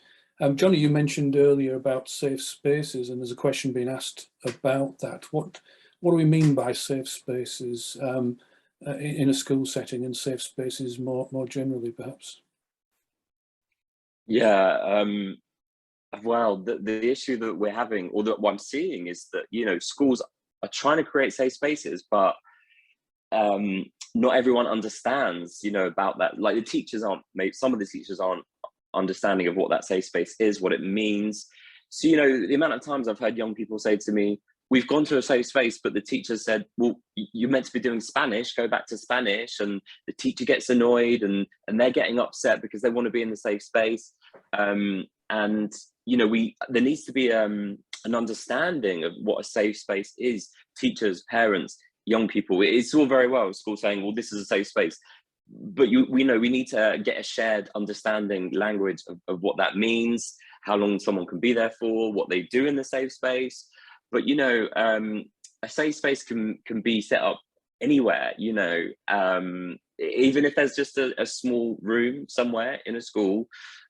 Johnny, you mentioned earlier about safe spaces, and there's a question being asked about that. What do we mean by safe spaces in a school setting, and safe spaces more generally, perhaps? Yeah, well, the issue that we're having, or that what I'm seeing, is that schools are trying to create safe spaces, but not everyone understands about that. Like, the teachers aren't, maybe some of the teachers aren't understanding of what that safe space is, what it means. So the amount of times I've heard young people say to me, we've gone to a safe space, but the teacher said, well, you're meant to be doing Spanish, go back to Spanish. And the teacher gets annoyed, and they're getting upset because they want to be in the safe space. And there needs to be an understanding of what a safe space is. Teachers, parents, young people. It's all very well school saying, well, this is a safe space, but we need to get a shared understanding language of what that means, how long someone can be there for, what they do in the safe space. But a safe space can be set up anywhere, even if there's just a small room somewhere in a school.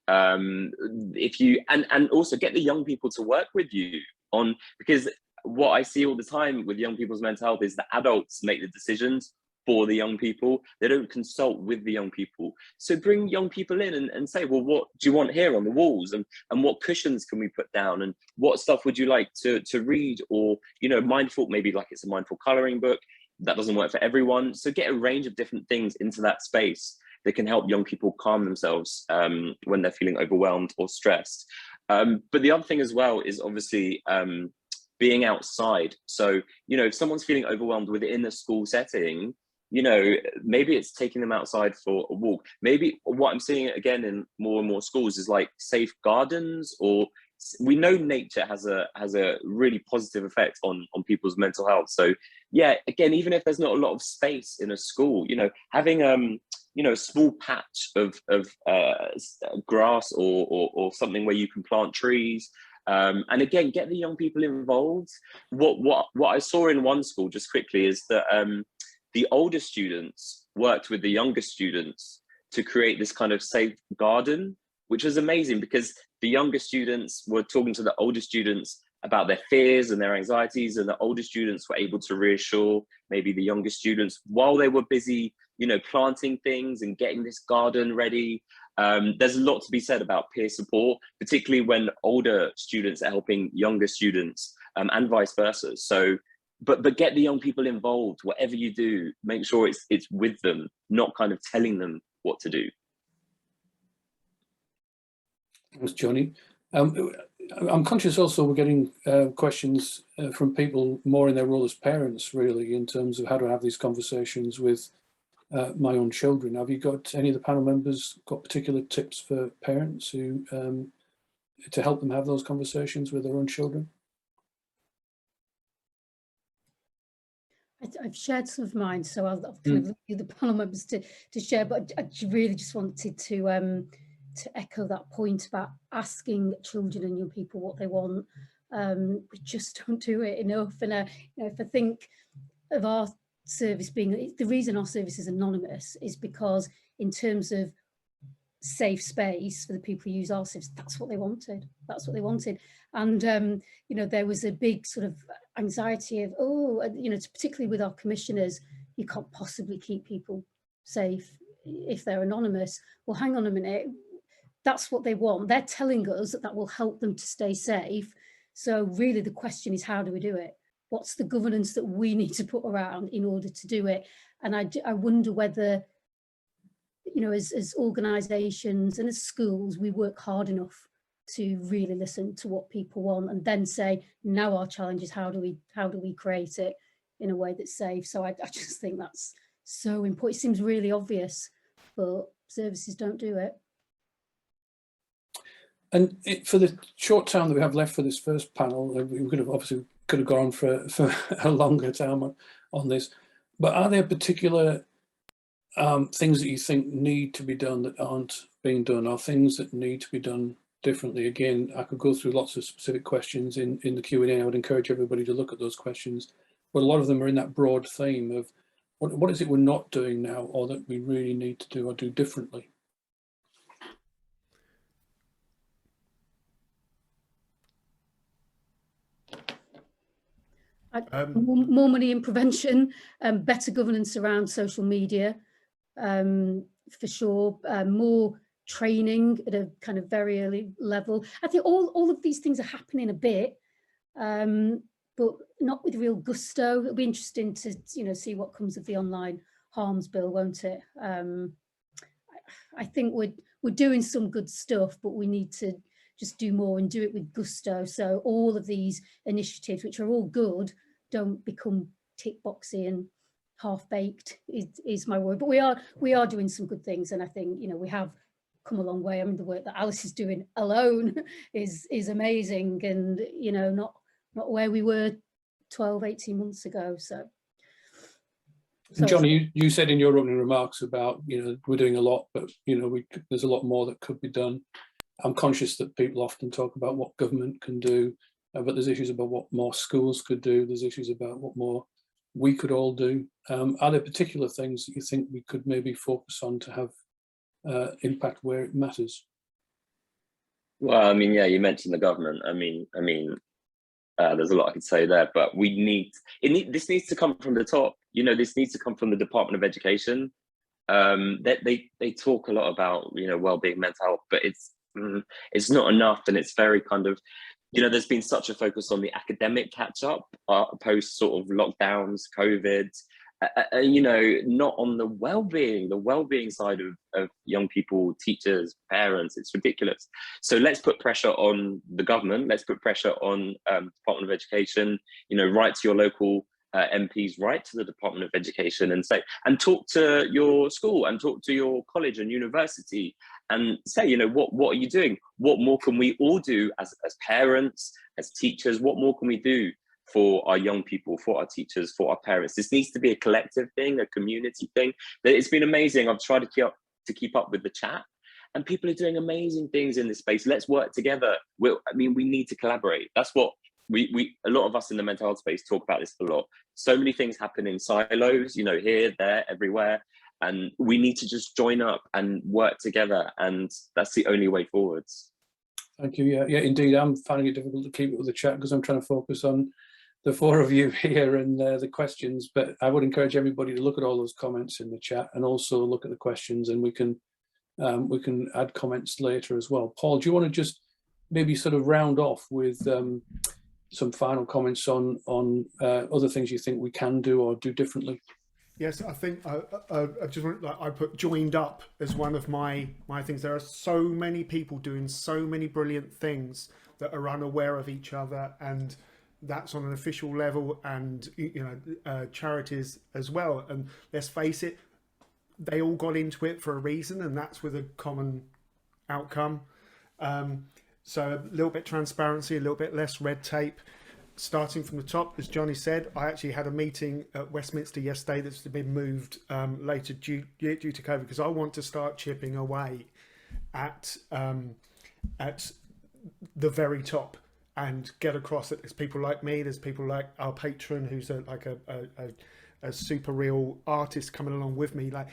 If you and also get the young people to work with you on, because what I see all the time with young people's mental health is that adults make the decisions for the young people. They don't consult with the young people. So bring young people in and say, well, what do you want here on the walls, and what cushions can we put down, and what stuff would you like to read, or mindful, maybe like it's a mindful coloring book. That doesn't work for everyone. So get a range of different things into that space that can help young people calm themselves when they're feeling overwhelmed or stressed. But the other thing as well is obviously being outside. So, if someone's feeling overwhelmed within a school setting, maybe it's taking them outside for a walk. Maybe what I'm seeing again in more and more schools is like safe gardens, or we know nature has a really positive effect on people's mental health. So yeah, again, even if there's not a lot of space in a school, having a small patch of grass or something where you can plant trees. And again, get the young people involved. What I saw in one school, just quickly, is that the older students worked with the younger students to create this kind of safe garden, which was amazing, because the younger students were talking to the older students about their fears and their anxieties, and the older students were able to reassure maybe the younger students while they were busy, planting things and getting this garden ready. There's a lot to be said about peer support, particularly when older students are helping younger students, and vice versa. So, but get the young people involved. Whatever you do, make sure it's with them, not kind of telling them what to do. Thanks, Johnny. I'm conscious also we're getting questions from people more in their role as parents, really, in terms of how to have these conversations with my own children. Have you got any of the panel members got particular tips for parents who to help them have those conversations with their own children? I've shared some of mine, so I'll kind of leave the panel members to share. But I really just wanted to echo that point about asking children and young people what they want. We just don't do it enough. And you know, if I think of our service being, the reason our service is anonymous is because in terms of safe space for the people who use our service, that's what they wanted. That's what they wanted. And you know, there was a big sort of anxiety of, oh, you know, particularly with our commissioners, you can't possibly keep people safe if they're anonymous. Well, hang on a minute, that's what they want. They're telling us that that will help them to stay safe. So really the question is, how do we do it? What's the governance that we need to put around in order to do it? And I wonder whether, you know, as organisations and as schools, we work hard enough to really listen to what people want and then say, now our challenge is how do we create it in a way that's safe? So I just think that's so important. It seems really obvious, but services don't do it. And for the short time that we have left for this first panel, we could have obviously gone for a longer time on this, but are there particular things that you think need to be done that aren't being done, or things that need to be done differently? Again, I could go through lots of specific questions in the Q&A. I would encourage everybody to look at those questions, but a lot of them are in that broad theme of what is it we're not doing now, or that we really need to do or do differently. More money in prevention, better governance around social media, for sure, more training at a kind of very early level. I think all of these things are happening a bit, but not with real gusto. It'll be interesting to, you know, see what comes of the online harms bill, won't it? I think we're doing some good stuff, but we need to just do more and do it with gusto. So all of these initiatives, which are all good, don't become tick boxy and half baked is my word. But we are doing some good things, and I think, you know, we have come a long way. I mean, the work that Alice is doing alone is amazing, and, you know, not where we were 12, 18 months ago. So Johnny, you said in your opening remarks about, you know, we're doing a lot, but, you know, there's a lot more that could be done. I'm conscious that people often talk about what government can do, but there's issues about what more schools could do. There's issues about what more we could all do. Are there particular things that you think we could maybe focus on to have impact where it matters? Well, I mean, yeah, you mentioned the government. I mean, there's a lot I could say there, but this needs to come from the top. You know, this needs to come from the Department of Education. They talk a lot about, you know, well-being, mental health, but it's not enough, and it's very kind of, you know, there's been such a focus on the academic catch-up post sort of lockdowns, COVID, you know, not on the well-being side of young people, teachers, parents. It's ridiculous. So let's put pressure on the government. Let's put pressure on Department of Education. You know, write to your local MPs, write to the Department of Education and say, and talk to your school and talk to your college and university and say, you know, what are you doing? What more can we all do as parents, as teachers? What more can we do for our young people, for our teachers, for our parents? This needs to be a collective thing, a community thing. It's been amazing. I've tried to keep up with the chat, and people are doing amazing things in this space. Let's work together. We need to collaborate. That's what a lot of us in the mental health space talk about this a lot. So many things happen in silos, you know, here, there, everywhere. And we need to just join up and work together. And that's the only way forwards. Thank you. Yeah, indeed. I'm finding it difficult to keep up with the chat because I'm trying to focus on the four of you here and the questions. But I would encourage everybody to look at all those comments in the chat and also look at the questions, and we can add comments later as well. Paul, do you want to just maybe sort of round off with some final comments on other things you think we can do or do differently? Yes, I think I just want, like, I put joined up as one of my things. There are so many people doing so many brilliant things that are unaware of each other, and that's on an official level, and, you know, charities as well. And let's face it, they all got into it for a reason, and that's with a common outcome. So a little bit transparency, a little bit less red tape. starting from the top, as Johnny said, I actually had a meeting at Westminster yesterday that's been moved later due to COVID, because I want to start chipping away at the very top and get across it. There's people like me, there's people like our patron who's a super real artist coming along with me. Like,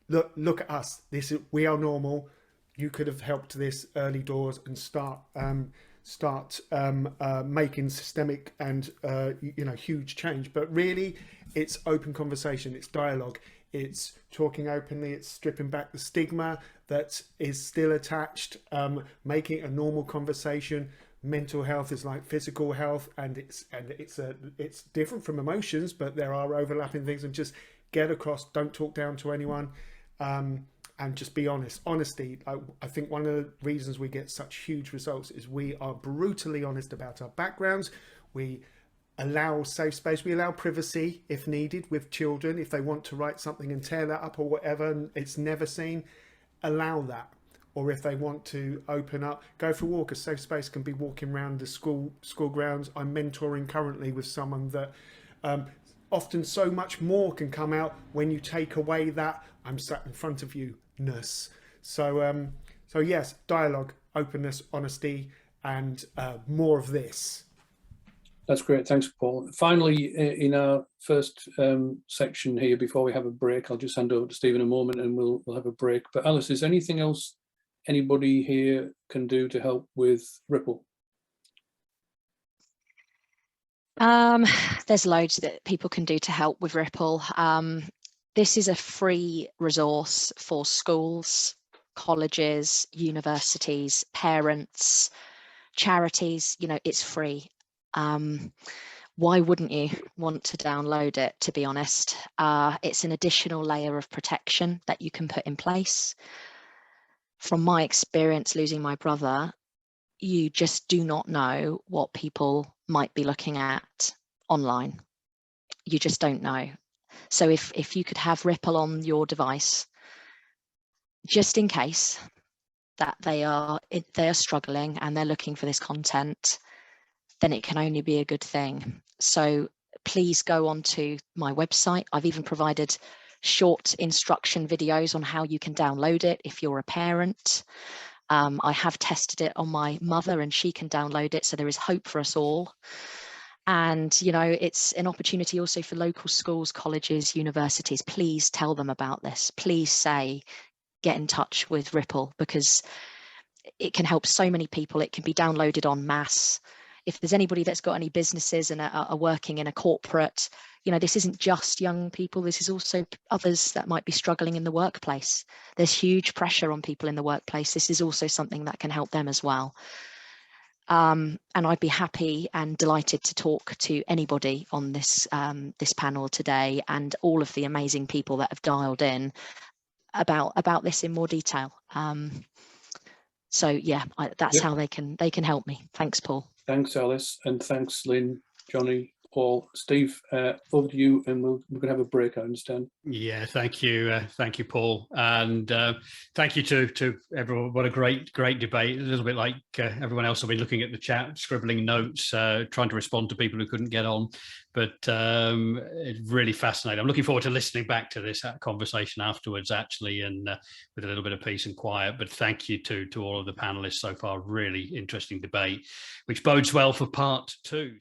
look at us. We are normal. You could have helped this early doors and start making systemic and huge change. But really, it's open conversation, it's dialogue, it's talking openly, it's stripping back the stigma that is still attached, making a normal conversation. Mental health is like physical health, and it's different from emotions, but there are overlapping things. And just get across, don't talk down to anyone, and just be honest. Honesty, I think one of the reasons we get such huge results is we are brutally honest about our backgrounds. We allow safe space, we allow privacy if needed with children. If they want to write something and tear that up or whatever, and it's never seen, allow that. Or if they want to open up, go for a walk. A safe space can be walking around the school grounds. I'm mentoring currently with someone that often so much more can come out when you take away that I'm sat in front of you-ness. So yes, dialogue, openness, honesty, and more of this. That's great. Thanks, Paul. Finally, in our first section here, before we have a break, I'll just hand over to Steve in a moment and we'll have a break. But Alice, is there anything else anybody here can do to help with Ripple? There's loads that people can do to help with Ripple. This is a free resource for schools, colleges, universities, parents, charities. It's free. Why wouldn't you want to download it, to be honest? It's an additional layer of protection that you can put in place. From my experience losing my brother, you just do not know what people might be looking at online. You just don't know. So if you could have Ripple on your device, just in case that they are struggling and they're looking for this content, then it can only be a good thing. So please go onto my website. I've even provided short instruction videos on how you can download it if you're a parent. I have tested it on my mother and she can download it, so there is hope for us all. And it's an opportunity also for local schools, colleges, universities. Please tell them about this. Please say, get in touch with Ripple, because it can help so many people. It can be downloaded en masse. If there's anybody that's got any businesses and are working in a corporate, this isn't just young people. This is also others that might be struggling in the workplace. There's huge pressure on people in the workplace. This is also something that can help them as well. And I'd be happy and delighted to talk to anybody on this this panel today, and all of the amazing people that have dialed in about this in more detail. So yeah, that's how they can help me. Thanks, Paul. Thanks, Alice, and thanks, Lynn, Johnny, Paul. Steve, over to you, and we're going to have a break, I understand. Yeah, thank you, Paul, and thank you to everyone. What a great debate. A little bit like everyone else will be looking at the chat, scribbling notes, trying to respond to people who couldn't get on. But it's really fascinating. I'm looking forward to listening back to this conversation afterwards, actually, and with a little bit of peace and quiet. But thank you to all of the panelists so far. Really interesting debate, which bodes well for part 2.